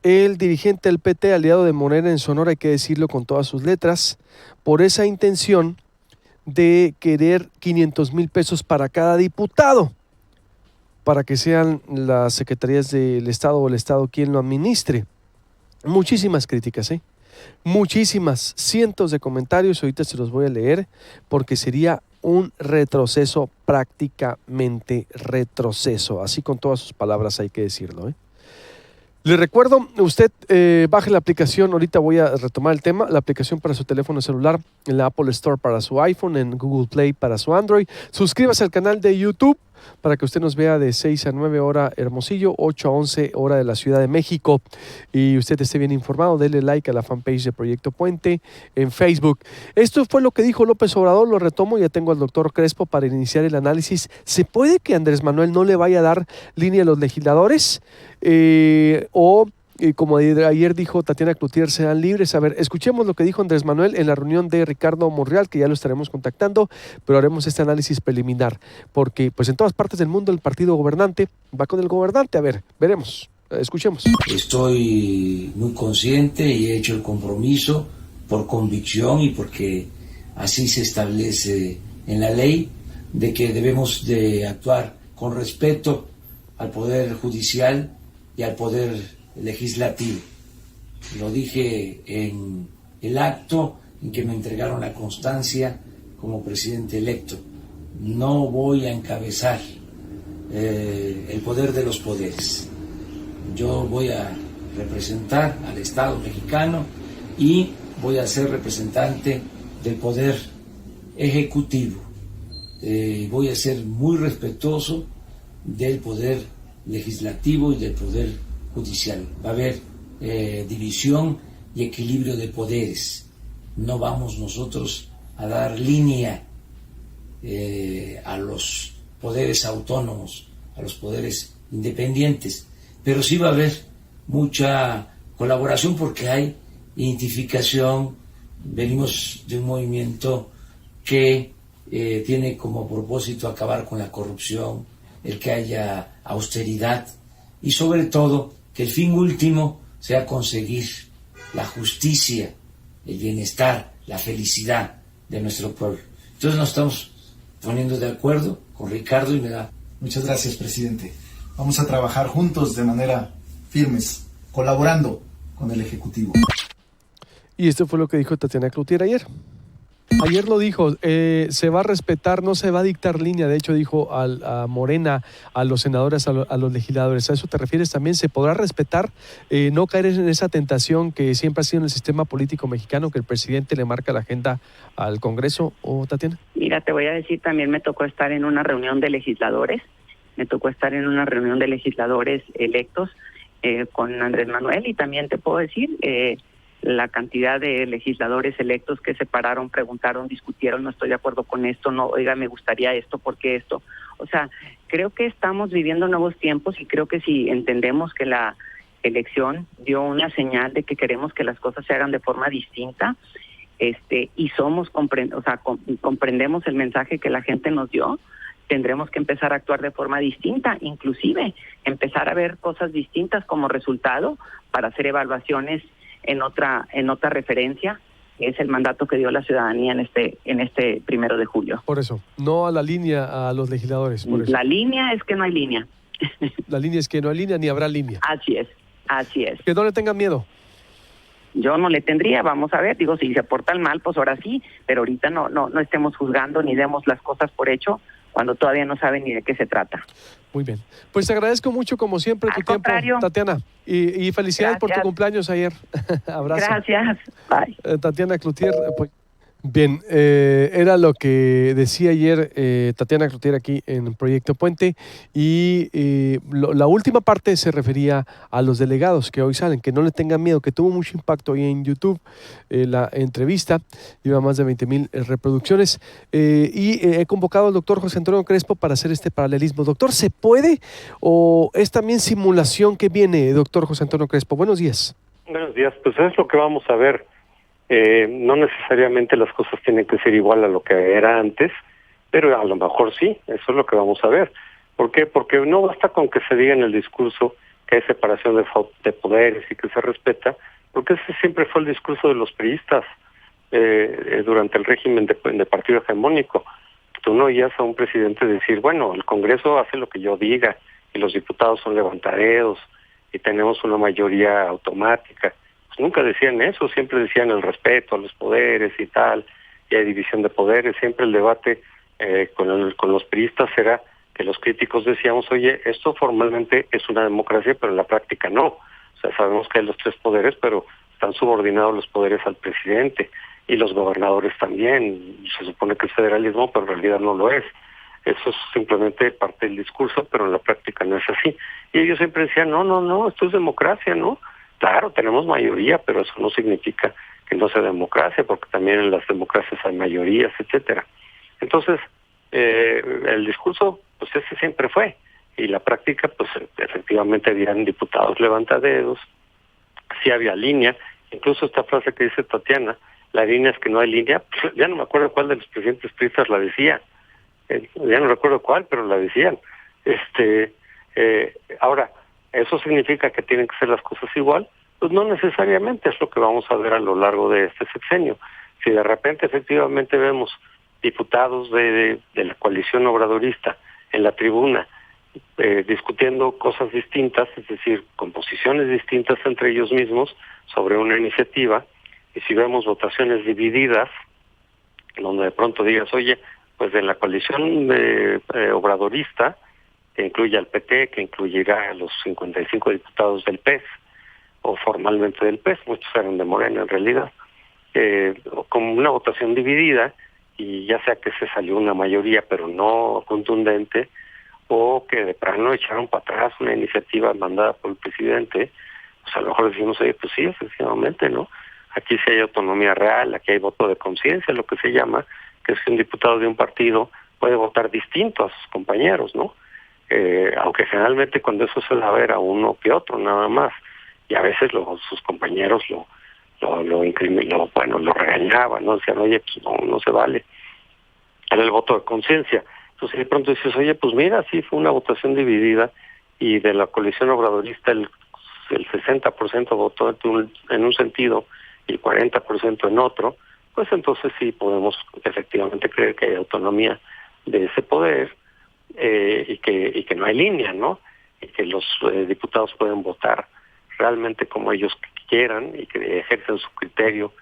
el dirigente del PT, aliado de Morena en Sonora, hay que decirlo con todas sus letras, por esa intención de querer 500,000 pesos para cada diputado, para que sean las secretarías del Estado o el Estado quien lo administre. Muchísimas críticas, muchísimas, cientos de comentarios, ahorita se los voy a leer, porque sería un retroceso, prácticamente retroceso, así con todas sus palabras hay que decirlo, Le recuerdo, usted baje la aplicación, ahorita voy a retomar el tema, la aplicación para su teléfono celular, en la Apple Store para su iPhone, en Google Play para su Android. Suscríbase al canal de YouTube para que usted nos vea de 6 a 9 hora Hermosillo, 8 a 11 hora de la Ciudad de México. Y usted esté bien informado, dele like a la fanpage de Proyecto Puente en Facebook. Esto fue lo que dijo López Obrador, lo retomo, ya tengo al doctor Crespo para iniciar el análisis. ¿Se puede que Andrés Manuel no le vaya a dar línea a los legisladores? Como ayer dijo Tatiana Cloutier, sean libres. A ver, escuchemos lo que dijo Andrés Manuel en la reunión de Ricardo Monreal, que ya lo estaremos contactando, pero haremos este análisis preliminar, porque pues en todas partes del mundo el partido gobernante va con el gobernante. A ver, veremos, escuchemos. Estoy muy consciente y he hecho el compromiso por convicción y porque así se establece en la ley, de que debemos de actuar con respeto al Poder Judicial y al Poder Legislativo. Lo dije en el acto en que me entregaron la constancia como presidente electo. No voy a encabezar el poder de los poderes. Yo voy a representar al Estado mexicano y voy a ser representante del Poder Ejecutivo. Voy a ser muy respetuoso del Poder Legislativo y del Poder Judicial. Va a haber división y equilibrio de poderes. No vamos nosotros a dar línea a los poderes autónomos, a los poderes independientes, pero sí va a haber mucha colaboración porque hay identificación. Venimos de un movimiento que tiene como propósito acabar con la corrupción, el que haya austeridad y sobre todo que el fin último sea conseguir la justicia, el bienestar, la felicidad de nuestro pueblo. Entonces nos estamos poniendo de acuerdo con Ricardo y me da. Muchas gracias, presidente. Vamos a trabajar juntos de manera firmes, colaborando con el Ejecutivo. Y esto fue lo que dijo Tatiana Cloutier ayer. Ayer lo dijo, se va a respetar, no se va a dictar línea. De hecho dijo a Morena, a los senadores, a los legisladores. ¿A eso te refieres también? ¿Se podrá respetar, no caer en esa tentación que siempre ha sido en el sistema político mexicano, que el presidente le marca la agenda al Congreso? ¿O Tatiana? Mira, te voy a decir, también me tocó estar en una reunión de legisladores, electos con Andrés Manuel, y también te puedo decir la cantidad de legisladores electos que se pararon, preguntaron, discutieron, no estoy de acuerdo con esto, no, oiga, me gustaría esto, ¿por qué esto? O sea, creo que estamos viviendo nuevos tiempos y creo que si entendemos que la elección dio una señal de que queremos que las cosas se hagan de forma distinta, y comprendemos el mensaje que la gente nos dio, tendremos que empezar a actuar de forma distinta, inclusive empezar a ver cosas distintas como resultado para hacer evaluaciones en otra referencia, que es el mandato que dio la ciudadanía en este 1 de julio. Por eso, no a la línea a los legisladores. Por eso. La línea es que no hay línea. La línea es que no hay línea ni habrá línea. Así es. Que no le tengan miedo. Yo no le tendría, vamos a ver, digo, si se portan mal, pues ahora sí, pero ahorita no estemos juzgando ni demos las cosas por hecho cuando todavía no saben ni de qué se trata. Muy bien. Pues te agradezco mucho, como siempre, tu tiempo, Tatiana. Y felicidades. Gracias por tu cumpleaños ayer. Abrazo. Gracias. Bye. Tatiana Cloutier. Pues, bien, era lo que decía ayer Tatiana Cloutier aquí en Proyecto Puente, y la última parte se refería a los delegados que hoy salen, que no le tengan miedo, que tuvo mucho impacto ahí en YouTube. La entrevista lleva más de 20,000 reproducciones, y he convocado al doctor José Antonio Crespo para hacer este paralelismo. Doctor, ¿se puede o es también simulación que viene, doctor José Antonio Crespo? Buenos días. Buenos días, pues es lo que vamos a ver. No necesariamente las cosas tienen que ser igual a lo que era antes, pero a lo mejor sí, eso es lo que vamos a ver. ¿Por qué? Porque no basta con que se diga en el discurso que hay separación de poderes y que se respeta, porque ese siempre fue el discurso de los priistas durante el régimen de partido hegemónico. Tú no oías a un presidente decir, bueno, el Congreso hace lo que yo diga y los diputados son levantaderos y tenemos una mayoría automática. Pues nunca decían eso, siempre decían el respeto a los poderes y tal, y hay división de poderes. Siempre el debate con los priistas era que los críticos decíamos, oye, esto formalmente es una democracia, pero en la práctica no. O sea, sabemos que hay los 3 poderes, pero están subordinados los poderes al presidente y los gobernadores también. Se supone que es federalismo, pero en realidad no lo es. Eso es simplemente parte del discurso, pero en la práctica no es así. Y ellos siempre decían, no, esto es democracia, ¿no? Claro, tenemos mayoría, pero eso no significa que no sea democracia, porque también en las democracias hay mayorías, etcétera. Entonces, el discurso, pues ese siempre fue. Y la práctica, pues efectivamente habían diputados levantadedos, sí había línea. Incluso esta frase que dice Tatiana, la línea es que no hay línea, pues, ya no me acuerdo cuál de los presidentes priistas la decía. Ya no recuerdo cuál, pero la decían. Ahora, ¿eso significa que tienen que ser las cosas igual? Pues no necesariamente, es lo que vamos a ver a lo largo de este sexenio. Si de repente efectivamente vemos diputados de la coalición obradorista en la tribuna discutiendo cosas distintas, es decir, con posiciones distintas entre ellos mismos sobre una iniciativa, y si vemos votaciones divididas, donde de pronto digas, oye, pues en la coalición obradorista, que incluye al PT, que incluirá a los 55 diputados del PES, o formalmente del PES, muchos eran de Morena en realidad, como una votación dividida, y ya sea que se salió una mayoría, pero no contundente, o que de plano echaron para atrás una iniciativa mandada por el presidente, pues a lo mejor decimos, oye, pues sí, efectivamente, ¿no? Aquí sí hay autonomía real, aquí hay voto de conciencia, lo que se llama, que es que un diputado de un partido puede votar distinto a sus compañeros, ¿no? Aunque generalmente cuando eso se da a ver a uno que otro, nada más, y a veces sus compañeros lo regañaban, ¿no? Decían, oye, pues no se vale. Era el voto de conciencia. Entonces de pronto dices, oye, pues mira, sí fue una votación dividida, y de la coalición obradorista el 60% votó en un sentido y el 40% en otro, pues entonces sí podemos efectivamente creer que hay autonomía de ese poder, y que no hay línea, ¿no? Y que los diputados pueden votar realmente como ellos quieran y que ejercen su criterio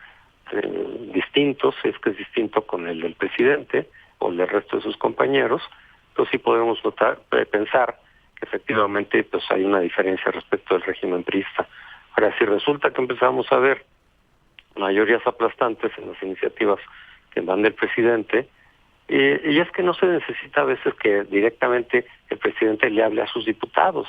distinto, si es que es distinto con el del presidente o el del resto de sus compañeros. Entonces sí podemos pensar que efectivamente pues hay una diferencia respecto del régimen priista. Ahora, si resulta que empezamos a ver mayorías aplastantes en las iniciativas que van del presidente, y es que no se necesita a veces que directamente el presidente le hable a sus diputados.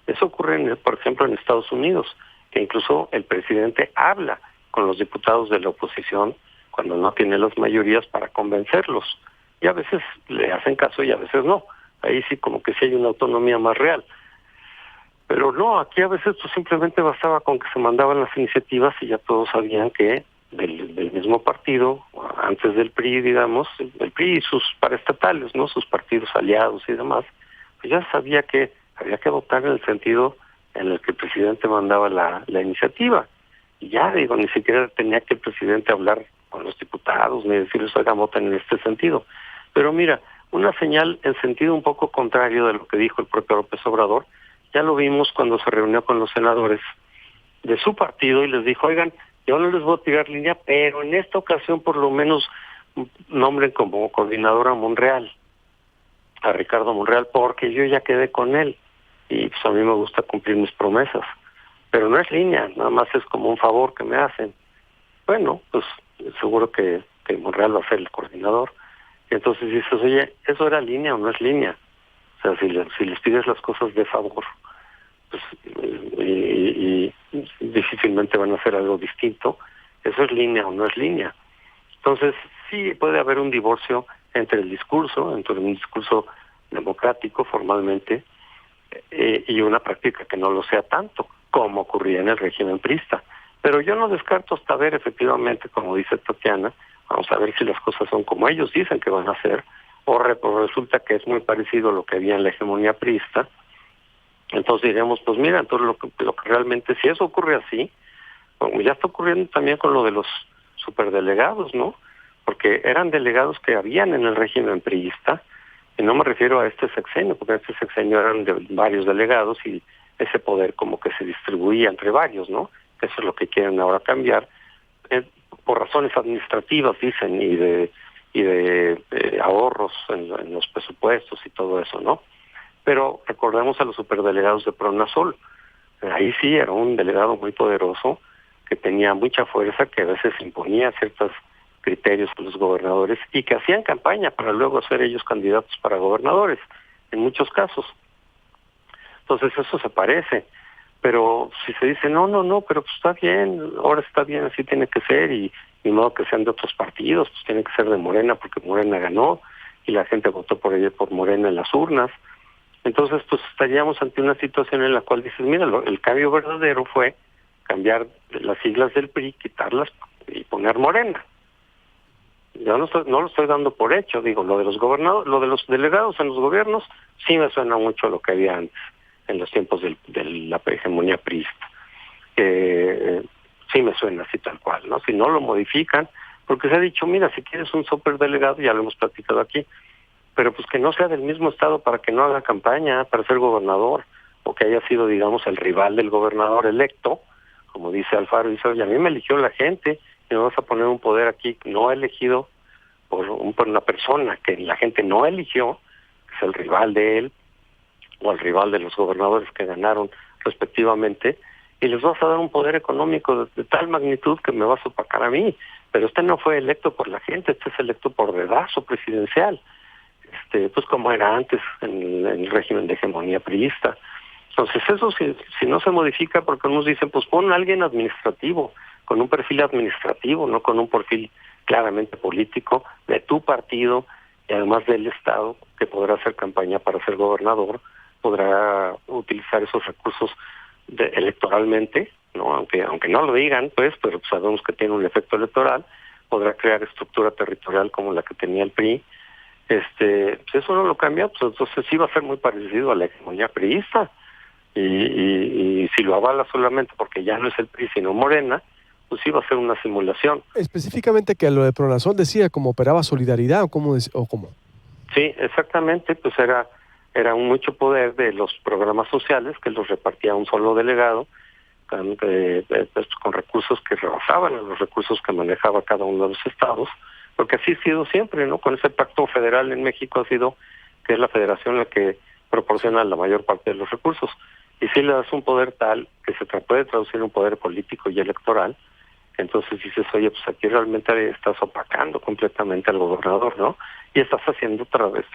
Eso ocurre, por ejemplo, en Estados Unidos, que incluso el presidente habla con los diputados de la oposición cuando no tiene las mayorías para convencerlos. Y a veces le hacen caso y a veces no. Ahí sí como que sí hay una autonomía más real. Pero no, aquí a veces pues simplemente bastaba con que se mandaban las iniciativas y ya todos sabían que del mismo partido, antes del PRI, digamos, el PRI y sus paraestatales, ¿no? Sus partidos aliados y demás, pues ya sabía que había que votar en el sentido en el que el presidente mandaba la iniciativa. Y ya, digo, ni siquiera tenía que el presidente hablar con los diputados ni decirles, oigan, voten en este sentido. Pero mira, una señal en sentido un poco contrario de lo que dijo el propio López Obrador, ya lo vimos cuando se reunió con los senadores de su partido y les dijo, oigan, yo no les voy a tirar línea, pero en esta ocasión por lo menos nombren como coordinador a Monreal, a Ricardo Monreal, porque yo ya quedé con él y pues a mí me gusta cumplir mis promesas. Pero no es línea, nada más es como un favor que me hacen. Bueno, pues seguro que Monreal va a ser el coordinador. Y entonces dices, oye, ¿eso era línea o no es línea? O sea, si les pides las cosas de favor, pues y difícilmente van a hacer algo distinto. ¿Eso es línea o no es línea? Entonces, sí puede haber un divorcio entre un discurso democrático formalmente, y una práctica que no lo sea tanto, como ocurría en el régimen priista. Pero yo no descarto hasta ver efectivamente, como dice Tatiana, vamos a ver si las cosas son como ellos dicen que van a ser, o resulta que es muy parecido a lo que había en la hegemonía priista, Entonces diríamos, pues mira, entonces lo que realmente, si eso ocurre así, como ya está ocurriendo también con lo de los superdelegados, ¿no? Porque eran delegados que habían en el régimen priista, y no me refiero a este sexenio, porque en este sexenio eran de varios delegados y ese poder como que se distribuía entre varios, ¿no? Eso es lo que quieren ahora cambiar, por razones administrativas, dicen, y de ahorros en los presupuestos y todo eso, ¿no? Pero recordemos a los superdelegados de Pronasol. Ahí sí era un delegado muy poderoso, que tenía mucha fuerza, que a veces imponía ciertos criterios a los gobernadores y que hacían campaña para luego ser ellos candidatos para gobernadores, en muchos casos. Entonces eso se parece. Pero si se dice, no, pero pues está bien, ahora está bien, así tiene que ser, y ni modo que sean de otros partidos, pues tiene que ser de Morena, porque Morena ganó, y la gente votó por Morena en las urnas. Entonces, pues estaríamos ante una situación en la cual dices, mira, el cambio verdadero fue cambiar las siglas del PRI, quitarlas y poner Morena. Yo no lo estoy dando por hecho, digo, lo de los los delegados en los gobiernos, sí me suena mucho a lo que había antes, en los tiempos de la hegemonía priista. Sí me suena así tal cual, ¿no? Si no lo modifican, porque se ha dicho, mira, si quieres un superdelegado, ya lo hemos platicado aquí, pero pues que no sea del mismo estado para que no haga campaña para ser gobernador, o que haya sido, digamos, el rival del gobernador electo, como dice Alfaro, dice, oye, a mí me eligió la gente, y me vas a poner un poder aquí no elegido por una persona que la gente no eligió, que es el rival de él, o al rival de los gobernadores que ganaron respectivamente, y les vas a dar un poder económico de tal magnitud que me vas a opacar a mí. Pero este no fue electo por la gente, este es electo por dedazo presidencial, pues como era antes en el régimen de hegemonía priista. Entonces eso si no se modifica, porque nos dicen, pues pon a alguien administrativo, con un perfil administrativo, no con un perfil claramente político, de tu partido, y además del Estado, que podrá hacer campaña para ser gobernador, podrá utilizar esos recursos electoralmente, ¿no? Aunque no lo digan, pues, pero sabemos que tiene un efecto electoral, podrá crear estructura territorial como la que tenía el PRI. Pues eso no lo cambia, pues entonces sí va a ser muy parecido a la hegemonía priista, y si lo avala solamente porque ya no es el PRI sino Morena, pues sí va a ser una simulación. Específicamente que lo de Pronasol decía cómo operaba Solidaridad o cómo. Sí, exactamente, pues era un mucho poder de los programas sociales que los repartía un solo delegado, con recursos que rebasaban a los recursos que manejaba cada uno de los estados, porque así ha sido siempre, ¿no? Con ese pacto federal en México ha sido que es la federación la que proporciona la mayor parte de los recursos. Y si le das un poder tal que se puede traducir en un poder político y electoral, entonces dices, oye, pues aquí realmente estás opacando completamente al gobernador, ¿no? Y estás haciendo otra vez,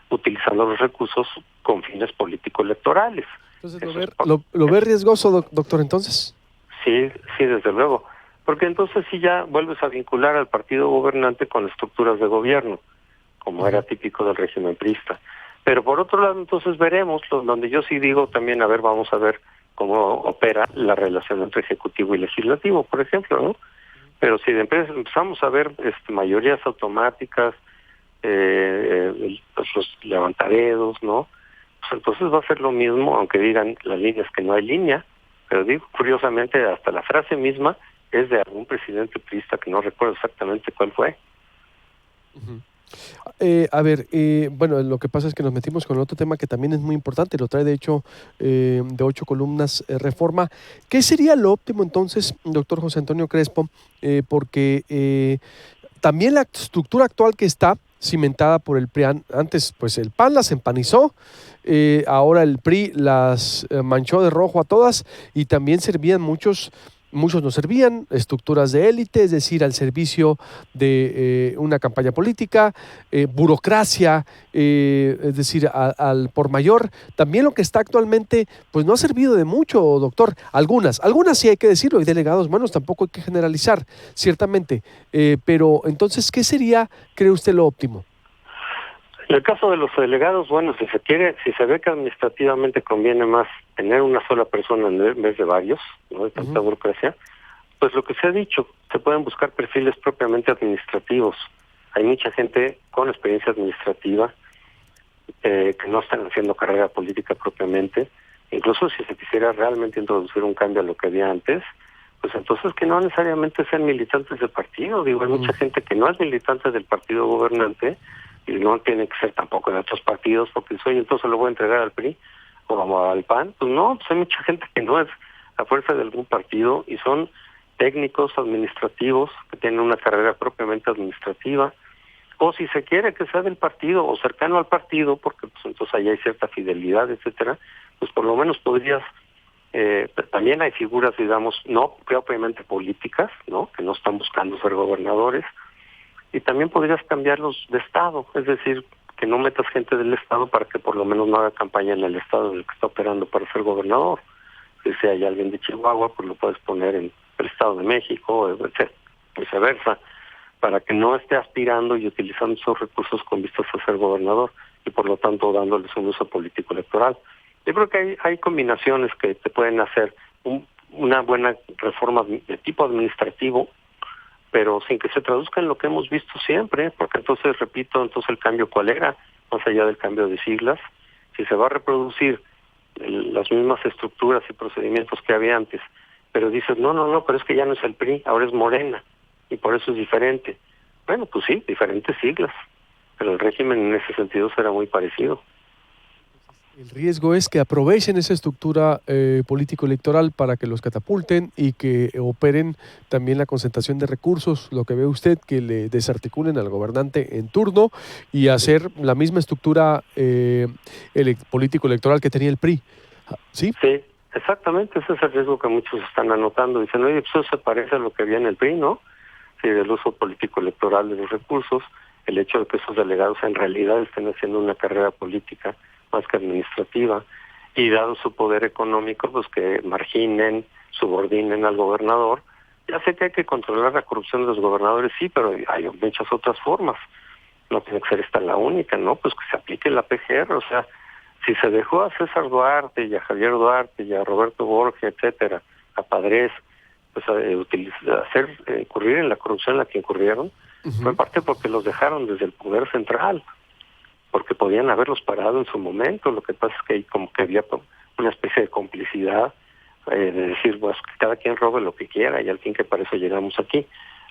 utilizando los recursos con fines político-electorales. Entonces, ¿lo ve riesgoso, doctor, entonces? Sí, desde luego. Porque entonces sí ya vuelves a vincular al partido gobernante con estructuras de gobierno, como era típico del régimen priista. Pero por otro lado, entonces veremos, donde yo sí digo también, a ver, vamos a ver cómo opera la relación entre ejecutivo y legislativo, por ejemplo, ¿no? Pero si empezamos a ver mayorías automáticas, pues los levantadedos, ¿no? Pues entonces va a ser lo mismo, aunque digan las líneas que no hay línea, pero digo, curiosamente, hasta la frase misma es de algún presidente priista que no recuerdo exactamente cuál fue. Uh-huh. Bueno, lo que pasa es que nos metimos con el otro tema que también es muy importante, lo trae de hecho de 8 columnas Reforma. ¿Qué sería lo óptimo entonces, doctor José Antonio Crespo? Porque también la estructura actual que está cimentada por el PRI, antes pues el PAN las empanizó, ahora el PRI las manchó de rojo a todas y también servían muchos no servían, estructuras de élite, es decir, al servicio de una campaña política, burocracia, es decir, al por mayor. También lo que está actualmente, pues no ha servido de mucho, doctor. Algunas sí hay que decirlo, hay delegados buenos, tampoco hay que generalizar, ciertamente. Pero entonces, ¿qué sería, cree usted, lo óptimo? En el caso de los delegados, bueno, si se ve que administrativamente conviene más tener una sola persona en vez de varios, no de tanta burocracia, pues lo que se ha dicho, se pueden buscar perfiles propiamente administrativos. Hay mucha gente con experiencia administrativa que no están haciendo carrera política propiamente. Incluso si se quisiera realmente introducir un cambio a lo que había antes, pues entonces que no necesariamente sean militantes del partido. Digo, hay mucha gente que no es militante del partido gobernante y no tiene que ser tampoco de otros partidos, porque dice, oye, entonces lo voy a entregar al PRI o al PAN. Pues no, pues hay mucha gente que no es a fuerza de algún partido y son técnicos administrativos que tienen una carrera propiamente administrativa, o si se quiere que sea del partido o cercano al partido, porque pues entonces ahí hay cierta fidelidad, etcétera, pues por lo menos podrías, también hay figuras, digamos, no propiamente políticas, ¿no?, que no están buscando ser gobernadores, y también podrías cambiarlos de estado, es decir, que no metas gente del estado para que por lo menos no haga campaña en el estado en el que está operando para ser gobernador. Si hay alguien de Chihuahua, pues lo puedes poner en el Estado de México, etc., viceversa, para que no esté aspirando y utilizando esos recursos con vistas a ser gobernador y por lo tanto dándoles un uso político electoral. Yo creo que hay combinaciones que te pueden hacer una buena reforma de tipo administrativo, pero sin que se traduzca en lo que hemos visto siempre, porque entonces, repito, entonces el cambio ¿cuál era? Más allá del cambio de siglas, si se va a reproducir las mismas estructuras y procedimientos que había antes, pero dices, no, pero es que ya no es el PRI, ahora es Morena, y por eso es diferente. Bueno, pues sí, diferentes siglas, pero el régimen en ese sentido será muy parecido. El riesgo es que aprovechen esa estructura político-electoral para que los catapulten y que operen también la concentración de recursos, lo que ve usted, que le desarticulen al gobernante en turno y hacer la misma estructura político-electoral que tenía el PRI. ¿Sí? Sí, exactamente, ese es el riesgo que muchos están anotando. Dicen, oye, pues eso se parece a lo que había en el PRI, ¿no? Sí, del uso político-electoral de los recursos, el hecho de que esos delegados en realidad estén haciendo una carrera política más que administrativa, y dado su poder económico, pues que marginen, subordinen al gobernador. Ya sé que hay que controlar la corrupción de los gobernadores, sí, pero hay muchas otras formas. No tiene que ser esta la única, ¿no? Pues que se aplique la PGR, o sea, si se dejó a César Duarte y a Javier Duarte y a Roberto Borges, etcétera, a Padres, pues incurrir en la corrupción en la que incurrieron, fue en parte porque los dejaron desde el poder central, porque podían haberlos parado en su momento. Lo que pasa es que ahí como que había una especie de complicidad, de decir, pues que cada quien robe lo que quiera y al fin que para eso llegamos aquí.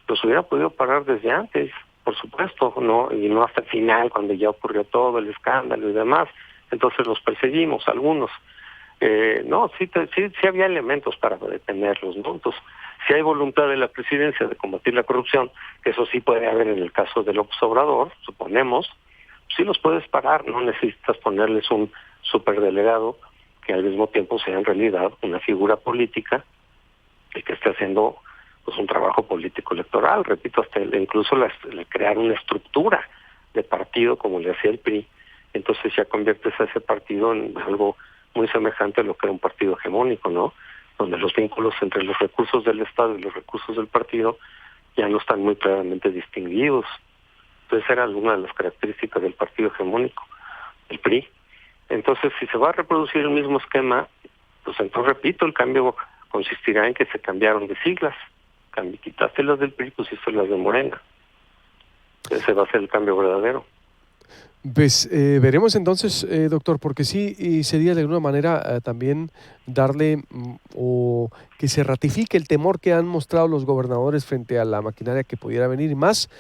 Los hubiera podido parar desde antes, por supuesto, no, y no hasta el final, cuando ya ocurrió todo el escándalo y demás. Entonces los perseguimos, algunos. Sí había elementos para detenerlos, ¿no? Entonces, si hay voluntad de la presidencia de combatir la corrupción, que eso sí puede haber en el caso de López Obrador, suponemos, sí los puedes parar, no necesitas ponerles un superdelegado que al mismo tiempo sea en realidad una figura política y que esté haciendo pues un trabajo político electoral, repito, hasta incluso crear una estructura de partido como le hacía el PRI. Entonces ya conviertes a ese partido en algo muy semejante a lo que era un partido hegemónico, ¿no? Donde los vínculos entre los recursos del Estado y los recursos del partido ya no están muy claramente distinguidos. Entonces era alguna de las características del partido hegemónico, el PRI. Entonces, si se va a reproducir el mismo esquema, pues entonces, repito, el cambio consistirá en que se cambiaron de siglas. Quitaste las del PRI, pusiste las de Morena. Ese va a ser el cambio verdadero. Pues veremos entonces, doctor, porque sí sería de alguna manera también darle o que se ratifique el temor que han mostrado los gobernadores frente a la maquinaria que pudiera venir. Y más,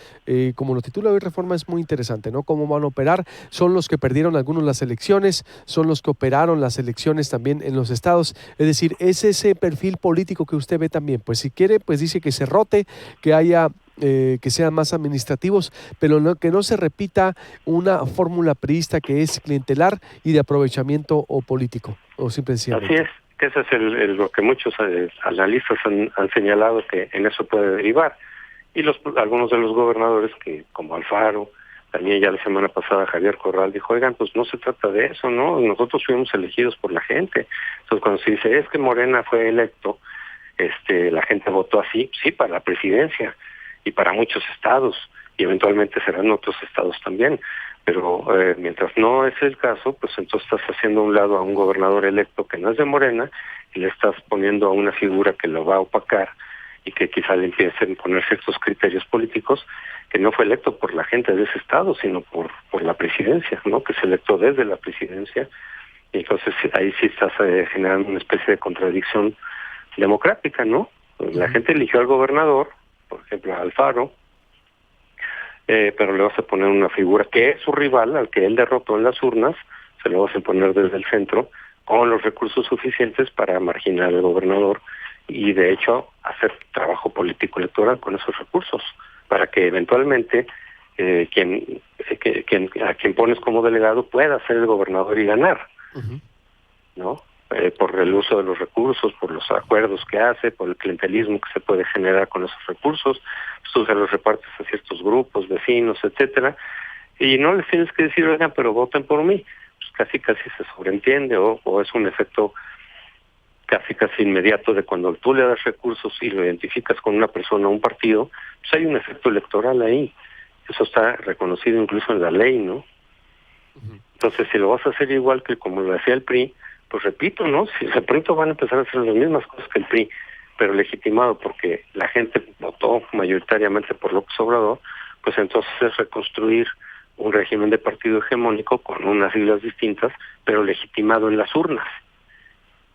como lo titula hoy Reforma, es muy interesante, ¿no? Cómo van a operar. Son los que perdieron algunos las elecciones, son los que operaron las elecciones también en los estados. Es decir, es ese perfil político que usted ve también. Pues si quiere, pues dice que se rote, que haya... que sean más administrativos, pero que no se repita una fórmula priista que es clientelar y de aprovechamiento o político, o simplemente. Así es, que ese es lo que muchos analistas han señalado, que en eso puede derivar. Y algunos de los gobernadores, que como Alfaro, también ya la semana pasada Javier Corral dijo, oigan, pues no se trata de eso, ¿no? Nosotros fuimos elegidos por la gente. Entonces cuando se dice, es que Morena fue electo, la gente votó así, sí, para la presidencia, y para muchos estados, y eventualmente serán otros estados también, pero mientras no es el caso, pues entonces estás haciendo a un lado a un gobernador electo que no es de Morena, y le estás poniendo a una figura que lo va a opacar, y que quizá le empiecen a poner ciertos criterios políticos, que no fue electo por la gente de ese estado, sino por la presidencia, ¿no? Que se electó desde la presidencia, y entonces ahí sí estás generando una especie de contradicción democrática, ¿no? La gente eligió al gobernador, por ejemplo a Alfaro, pero le vas a poner una figura que es su rival, al que él derrotó en las urnas, se lo vas a poner desde el centro, con los recursos suficientes para marginar al gobernador y de hecho hacer trabajo político electoral con esos recursos, para que eventualmente a quien pones como delegado pueda ser el gobernador y ganar, ¿no? Por el uso de los recursos, por los acuerdos que hace, por el clientelismo que se puede generar con esos recursos, pues tú se los repartes a ciertos grupos, vecinos, etcétera, y no les tienes que decir, oigan, pero voten por mí. Pues casi se sobreentiende, o es un efecto casi inmediato de cuando tú le das recursos y lo identificas con una persona o un partido, pues hay un efecto electoral ahí. Eso está reconocido incluso en la ley, ¿no? Entonces, si lo vas a hacer igual que como lo hacía el PRI, pues repito, ¿no? Si de pronto van a empezar a hacer las mismas cosas que el PRI, pero legitimado porque la gente votó mayoritariamente por López Obrador, pues entonces es reconstruir un régimen de partido hegemónico con unas siglas distintas, pero legitimado en las urnas,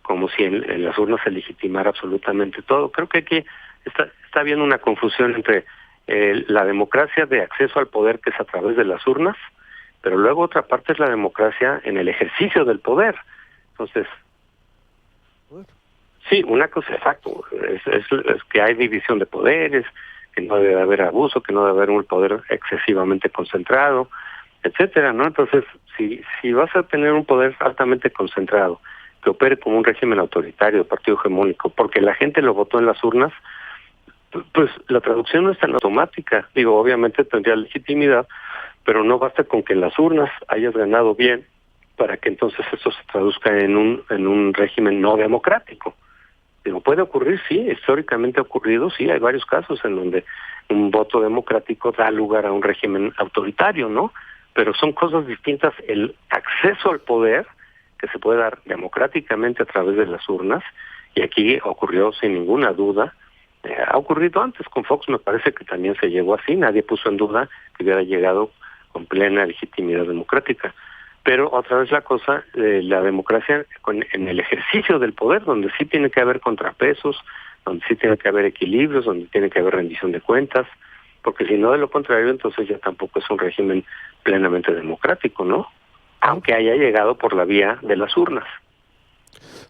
como si en las urnas se legitimara absolutamente todo. Creo que aquí está habiendo una confusión entre la democracia de acceso al poder, que es a través de las urnas, pero luego otra parte es la democracia en el ejercicio del poder. Entonces, sí, una cosa exacto, es que hay división de poderes, que no debe haber abuso, que no debe haber un poder excesivamente concentrado, etcétera, ¿no? Entonces, si vas a tener un poder altamente concentrado, que opere como un régimen autoritario de partido hegemónico, porque la gente lo votó en las urnas, pues la traducción no es tan automática. Digo, obviamente tendría legitimidad, pero no basta con que en las urnas hayas ganado bien para que entonces eso se traduzca en un régimen no democrático. Digo, puede ocurrir, sí, históricamente ha ocurrido, sí, hay varios casos en donde un voto democrático da lugar a un régimen autoritario, ¿no? Pero son cosas distintas el acceso al poder, que se puede dar democráticamente a través de las urnas, y aquí ocurrió sin ninguna duda. Ha ocurrido antes con Fox, me parece que también se llegó así, nadie puso en duda que hubiera llegado con plena legitimidad democrática. Pero otra vez la cosa, la democracia en el ejercicio del poder, donde sí tiene que haber contrapesos, donde sí tiene que haber equilibrios, donde tiene que haber rendición de cuentas, porque si no, de lo contrario, entonces ya tampoco es un régimen plenamente democrático, ¿no? Aunque haya llegado por la vía de las urnas.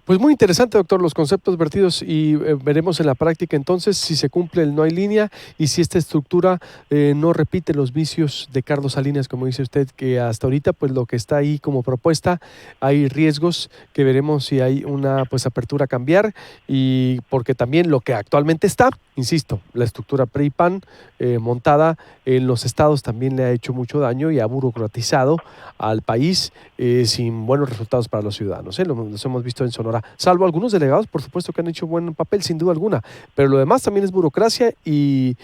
Pues muy interesante, doctor, los conceptos vertidos, y veremos en la práctica entonces si se cumple el no hay línea y si esta estructura no repite los vicios de Carlos Salinas, como dice usted, que hasta ahorita pues lo que está ahí como propuesta, hay riesgos que veremos si hay una pues apertura a cambiar, y porque también lo que actualmente está, insisto, la estructura PRI-PAN montada en los estados también le ha hecho mucho daño y ha burocratizado al país sin buenos resultados para los ciudadanos. Los hemos visto en Sonora, salvo algunos delegados, por supuesto, que han hecho buen papel, sin duda alguna, pero lo demás también es burocracia y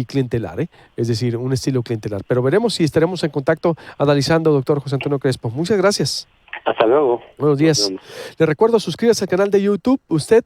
clientelar, es decir, un estilo clientelar. Pero veremos si estaremos en contacto analizando, doctor José Antonio Crespo. Muchas gracias. Hasta luego. Buenos días. Le recuerdo, suscríbase al canal de YouTube, usted,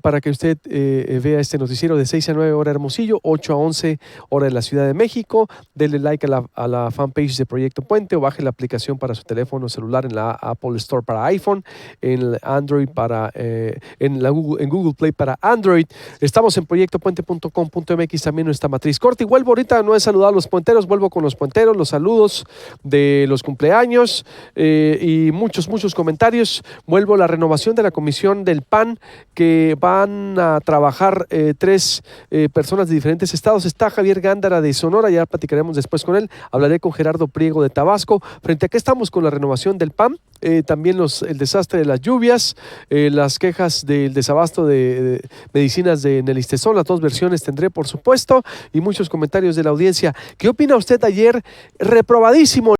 para que usted vea este noticiero de 6 a 9 hora Hermosillo, 8 a 11 hora en la Ciudad de México. Dele like a la fanpage de Proyecto Puente, o baje la aplicación para su teléfono celular en la Apple Store para iPhone, en Android en Google Play para Android. Estamos en proyectopuente.com.mx, también nuestra matriz corta. Y vuelvo ahorita, no he saludado a los puenteros, vuelvo con los puenteros, los saludos de los cumpleaños y muchos comentarios. Vuelvo a la renovación de la comisión del PAN, que van a trabajar 3 personas de diferentes estados. Está Javier Gándara de Sonora, ya platicaremos después con él. Hablaré con Gerardo Priego de Tabasco. Frente a qué estamos con la renovación del PAN, también el desastre de las lluvias, las quejas del desabasto de medicinas de Nelistezón, las 2 versiones tendré, por supuesto, y muchos comentarios de la audiencia. ¿Qué opina usted ayer? Reprobadísimo